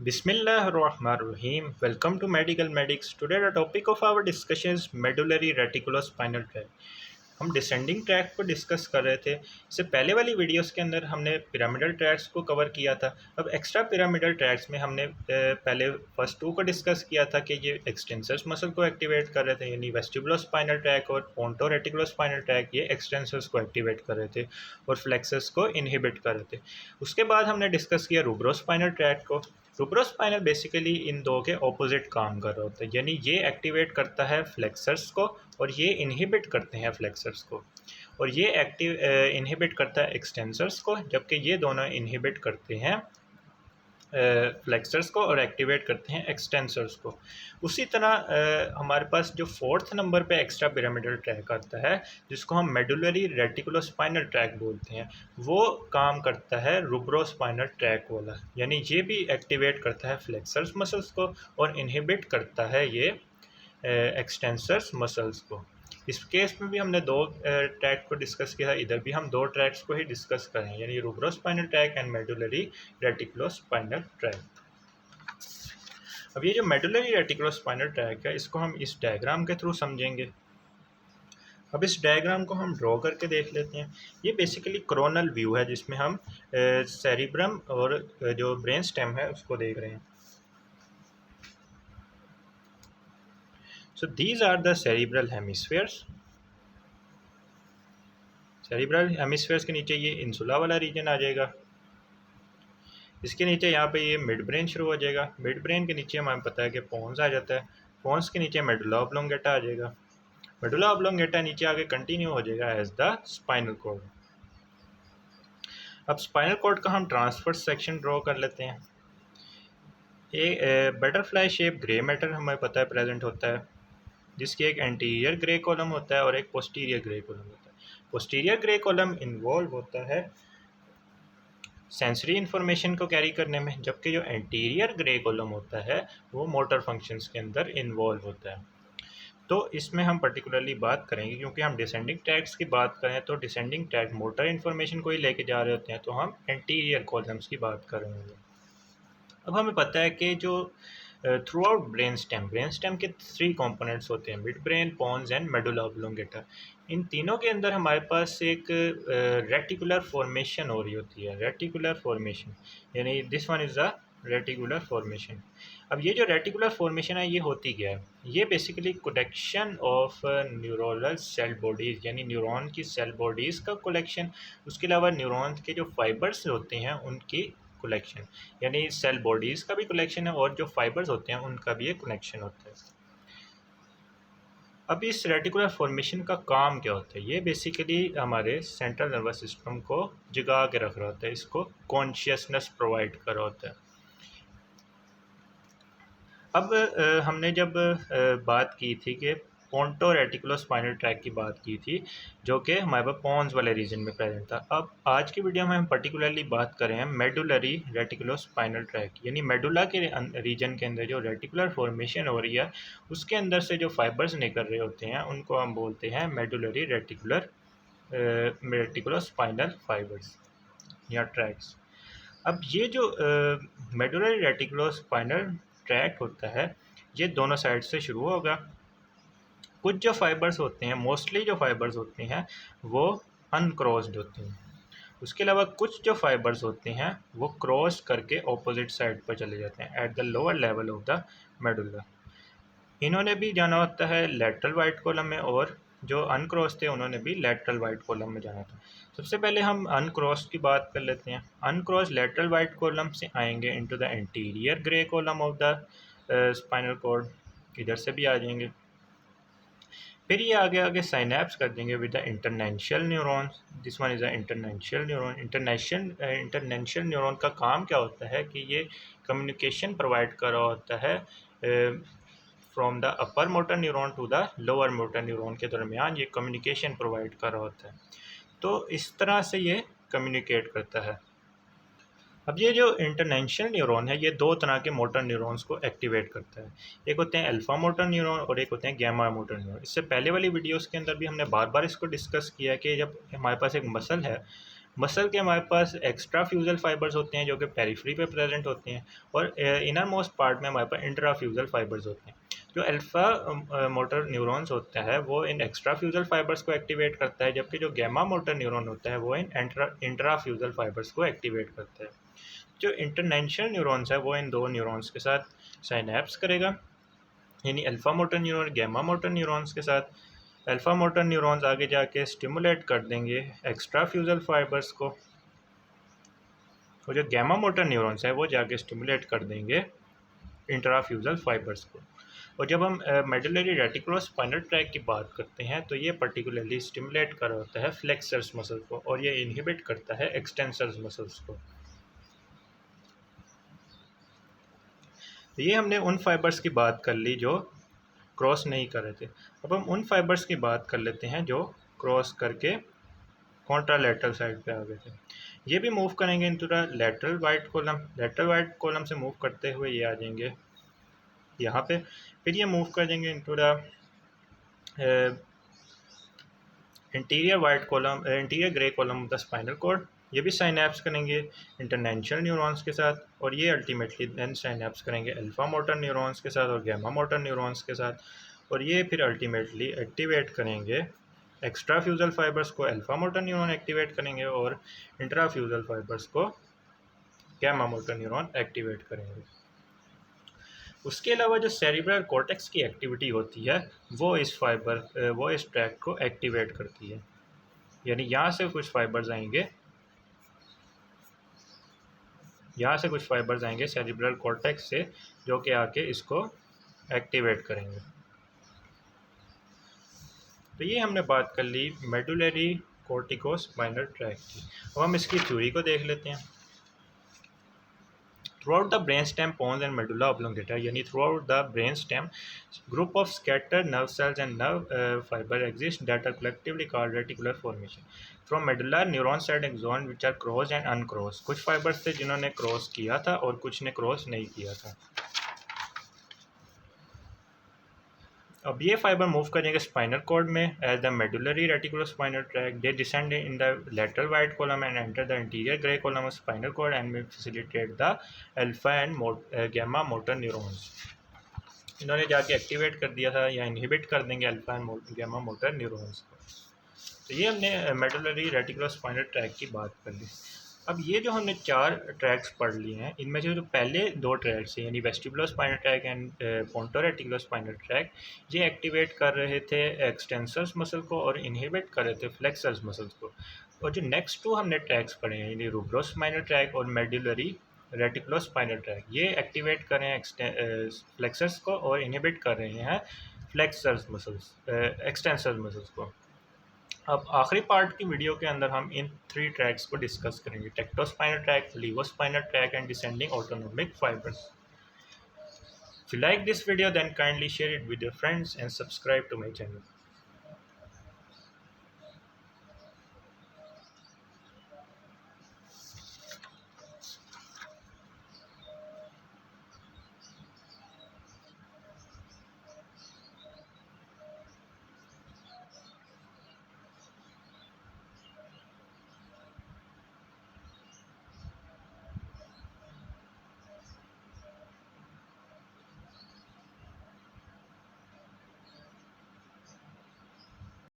Bismillahirrahmanirrahim. Welcome to Medical Medics. Today the topic of our discussion is medullary reticulospinal tract. हम descending tract को discuss कर रहे थे। इससे पहले वाली वीडियोस के अंदर हमने पिरामिडल ट्रैक्स को कवर किया था। अब एक्स्ट्रा पिरामिडल ट्रैक्स में हमने पहले फर्स्ट टू को डिस्कस किया था कि ये एक्सटेंसर्स मसल को एक्टिवेट कर रहे थे, यानी वेस्टिबुलोस्पाइनल ट्रैक और पोंटोरेटिकुलोस्पाइनल ट्रैक ये एक्सटेंसर्स को एक्टिवेट कर रहे थे और फ्लेक्सर्स को इनहिबिट कर रहे थे। उसके बाद हमने डिस्कस किया रूब्रोस्पाइनल ट्रैक को। रूब्रोस्पाइनल बेसिकली इन दो के ऑपोजिट काम कर रहा होता है, यानी ये एक्टिवेट करता है फ्लेक्सर्स को और ये इनहिबिट करते हैं फ्लेक्सर्स को, और ये इनहिबिट करता है एक्सटेंसर्स को, जबकि ये दोनों इनहिबिट करते हैं फ्लेक्सर्स को और एक्टिवेट करते हैं एक्सटेंसर्स को। उसी तरह हमारे पास जो फोर्थ नंबर पे एक्स्ट्रा पिरामिडल ट्रैक आता है, जिसको हम मेडुलरी रेटिकुलोस्पाइनल ट्रैक बोलते हैं, वो काम करता है रूब्रोस्पाइनल ट्रैक वाला, यानी ये भी एक्टिवेट करता है फ्लेक्सर्स मसल्स को और इनहिबिट करता है ये एक्सटेंसर्स मसल्स को। इस केस में भी हमने दो ट्रैक को डिस्कस किया है, इधर भी हम दो ट्रैक्स को ही डिस्कस करें, यानी रूब्रोस्पाइनल track and medullary reticulospinal track. अब ये जो मेडुलरी रेटिकुलोस्पाइनल ट्रैक है, इसको हम इस डायग्राम के थ्रू समझेंगे। अब इस डायग्राम को हम ड्रॉ करके देख लेते हैं। ये बेसिकली कोरोनल व्यू है, जिसमें हम सेरिब्रम और जो ब्रेन स्टेम है उसको देख रहे हैं। So these are the cerebral hemispheres. Cerebral hemispheres के नीचे ये इंसुला वाला रीजन आ जाएगा। इसके नीचे यहाँ पे ये मिड ब्रेन शुरू हो जाएगा। मिड ब्रेन के नीचे हमें पता है कि पोन्स आ जाता है। पोन्स के नीचे मेडुला ऑब्लोंगेटा आ जाएगा। मेडुला ऑब्लोंगेटा नीचे आगे कंटिन्यू हो जाएगा एज द स्पाइनल कॉर्ड। अब स्पाइनल कॉर्ड का हम ट्रांसफर्स सेक्शन ड्रॉ कर लेते हैं। एक बटरफ्लाई शेप ग्रे मैटर हमें पता है प्रेजेंट होता है, जिसकी एक एंटीरियर ग्रे कॉलम होता है और एक पोस्टीरियर ग्रे कॉलम होता है। पोस्टीरियर ग्रे कॉलम इन्वॉल्व होता है सेंसरी इन्फॉर्मेशन को कैरी करने में, जबकि जो एंटीरियर ग्रे कॉलम होता है वो मोटर फंक्शंस के अंदर इन्वॉल्व होता है। तो इसमें हम पर्टिकुलरली बात करेंगे, क्योंकि हम डिसेंडिंग ट्रैक्स की बात करें तो डिसेंडिंग ट्रैक मोटर इन्फॉर्मेशन को ही लेके जा रहे होते हैं, तो हम एंटीरियर कॉलम्स की बात करेंगे। अब हमें पता है कि जो थ्रू आउट ब्रेन स्टेम के थ्री कंपोनेंट्स होते हैं, mid brain, pons and medulla oblongata. इन तीनों के अंदर हमारे पास एक रेटिकुलर फॉर्मेशन हो रही होती है। रेटिकुलर फॉर्मेशन यानी this one is the reticular formation. अब ये जो रेटिकुलर फॉर्मेशन है ये होती क्या है? ये basically collection of neuronal cell bodies, यानी न्यूरॉन की सेल बॉडीज़ का कलेक्शन, उसके अलावा न्यूरॉन्स के जो फाइबर्स होते हैं उनकी कलेक्शन, यानी सेल बॉडीज़ का भी कलेक्शन है और जो फाइबर्स होते हैं उनका भी एक कनेक्शन होता है। अब इस रेटिकुलर फॉर्मेशन का काम क्या होता है? ये बेसिकली हमारे सेंट्रल नर्वस सिस्टम को जगा के रख रहा होता है, इसको कॉन्शियसनेस प्रोवाइड कर रहा होता है। अब हमने जब बात की थी कि पोंटो रेटिकुलोस्पाइनल ट्रैक की बात की थी, जो कि हमारे पास पोन्स वाले रीजन में प्रेजेंट था। अब आज की वीडियो में हम पर्टिकुलरली बात कर रहे हैं मेडुलरी रेटिकुलोस्पाइनल ट्रैक, यानी मेडुला के रीजन के अंदर जो रेटिकुलर फॉर्मेशन हो रही है उसके अंदर से जो फाइबर्स निकल रहे होते हैं उनको हम बोलते हैं मेडुलरी रेटिकुलोस्पाइनल फाइबर्स या ट्रैक्स। अब ये जो मेडुलरी रेटिकुलोस्पाइनल ट्रैक होता है ये दोनों साइड से शुरू होगा। कुछ जो फाइबर्स होते हैं, मोस्टली जो फाइबर्स होते हैं वो अनक्रॉस्ड होते हैं। उसके अलावा कुछ जो फाइबर्स होते हैं वो क्रॉस करके ऑपोजिट साइड पर चले जाते हैं at the lower level of the medulla. इन्होंने भी जाना होता है लेटरल वाइट कॉलम में, और जो अनक्रॉस थे उन्होंने भी लेटरल वाइट कॉलम में जाना था। सबसे पहले हम अनक्रॉस की बात कर लेते हैं। अनक्रॉस लेटरल वाइट कॉलम से आएंगे into the interior grey column of the spinal cord, इधर से भी आ जाएंगे। फिर ये आगे आगे साइनैप्स कर देंगे with the internuncial neurons. This one is a internuncial neuron. Internuncial neuron का काम क्या होता है कि ये कम्युनिकेशन प्रोवाइड कर रहा होता है from the upper motor neuron to the lower motor neuron के दरमियान ये कम्युनिकेशन प्रोवाइड कर रहा होता है। तो इस तरह से ये कम्युनिकेट करता है। अब ये जो इंटरनेंशियल न्यूरॉन है ये दो तरह के मोटर न्यूरॉन्स को एक्टिवेट करता है। एक होते हैं अल्फा मोटर न्यूरॉन और एक होते हैं गैमा मोटर न्यूरॉन। इससे पहले वाली वीडियोस के अंदर भी हमने बार बार इसको डिस्कस किया कि जब हमारे पास एक मसल है मसल के हमारे पास एक्स्ट्रा फ्यूजल फाइबर्स होते हैं जो कि पेरिफेरी पे प्रेजेंट होते हैं, और इनर मोस्ट पार्ट में हमारे पास इंट्रा फ्यूजल फाइबर्स होते हैं। जो अल्फा मोटर न्यूरॉन्स होता है वो इन एक्स्ट्रा फ्यूजल फाइबर्स को एक्टिवेट करता है, जबकि जो गैमा मोटर न्यूरॉन होता है वो इन इंट्रा फ्यूजल फाइबर्स को एक्टिवेट करता है। जो इंटरनेशनल न्यूरॉन्स है वो इन दो न्यूरॉन्स के साथ साइनैप्स करेगा, यानी alpha motor neuron gamma motor neurons के साथ। अल्फा मोटर न्यूरॉन्स आगे जाके स्टिमुलेट कर देंगे एक्स्ट्रा फ्यूजल फाइबर्स को, और जो गैमा मोटर न्यूरॉन्स है वो जाके स्टिमुलेट कर देंगे इंट्राफ्यूजल फाइबर्स को। और जब हम मेडुलरी रेटिकुलोस्पाइनल ट्रैक की बात करते हैं तो ये पर्टिकुलरली स्टिमुलेट कर होता है फ्लेक्सर्स मसल को, और ये इनहिबिट करता है एक्सटेंसर्स मसल्स को। ये हमने उन फाइबर्स की बात कर ली जो क्रॉस नहीं कर रहे थे। अब हम उन फाइबर्स की बात कर लेते हैं जो क्रॉस करके कॉन्ट्रालैटरल साइड पे आ गए थे। ये भी मूव करेंगे into the lateral white column. Lateral white column से मूव करते हुए ये आ जाएंगे यहाँ पे, फिर ये मूव कर देंगे into the interior white column, interior grey column of the spinal cord. ये भी साइनैप्स करेंगे इंटरनेशनल न्यूरॉन्स के साथ, और ये अल्टीमेटली देन साइनैप्स करेंगे अल्फा मोटर न्यूरॉन्स के साथ और गैमा मोटर न्यूरॉन्स के साथ, और ये फिर अल्टीमेटली एक्टिवेट करेंगे एक्स्ट्रा फ्यूजल फाइबर्स को। अल्फा मोटर न्यूरॉन एक्टिवेट करेंगे और इंट्रा फ्यूजल फाइबर्स को गैमा मोटर न्यूरॉन एक्टिवेट करेंगे। उसके अलावा जो सेरिब्रल कॉर्टेक्स की एक्टिविटी होती है वो इस ट्रैक्ट को एक्टिवेट करती है, यानी यहाँ से कुछ फाइबर्स आएंगे सेरिब्रल कॉर्टेक्स से, जो कि आके इसको एक्टिवेट करेंगे। तो ये हमने बात कर ली मेडुलरी कोर्टिकोस्पाइनल ट्रैक्ट की। अब हम इसकी थ्योरी को देख लेते हैं। Throughout the brainstem, pons and medulla oblongata, यानी throughout the brainstem, group of scattered nerve cells and nerve fiber exist that are collectively called reticular formation. From medulla, neurons and axon which are crossed and uncrossed. कुछ fibres थे जिन्होंने cross किया था और कुछ ने cross नहीं किया था। अब ये फाइबर मूव करेंगे स्पाइनल कॉर्ड में as the medullary reticulospinal tract. They descend in the lateral white column and enter the interior grey column of spinal cord and में facilitate the alpha and gamma motor neurons. इन्होंने जाके activate कर दिया था या inhibit कर देंगे alpha and gamma motor neurons को। तो ये हमने मेडुलरी रेटिकुलोस्पाइनल ट्रैक की बात कर ली। अब ये जो हमने 4 ट्रैक्स पढ़ लिए हैं, इनमें से जो पहले 2 ट्रैक्स हैं यानी वेस्टिबुलोस्पाइनल ट्रैक एंड पोंटोरेटिकुलोस्पाइनल ट्रैक, ये एक्टिवेट कर रहे थे एक्सटेंसर्स मसल को और इनहिबिट कर रहे थे फ्लेक्सर्स मसल्स को। और जो नेक्स्ट 2 हमने ट्रैक्स पढ़े हैं यानी रूब्रोस्पाइनल ट्रैक और मेडुलरी रेटिकुलोस्पाइनल ट्रैक, ये एक्टिवेट कर रहे हैं फ्लेक्सर्स को और इनहिबिट कर रहे हैं फ्लेक्सर्स मसल्स एक्सटेंसर्स मसल्स को। अब आखिरी पार्ट की वीडियो के अंदर हम इन 3 ट्रैक्स को डिस्कस करेंगे, tectospinal tract, olivospinal tract and descending autonomic fibres. If you like this video then kindly share it with your friends and subscribe to my channel.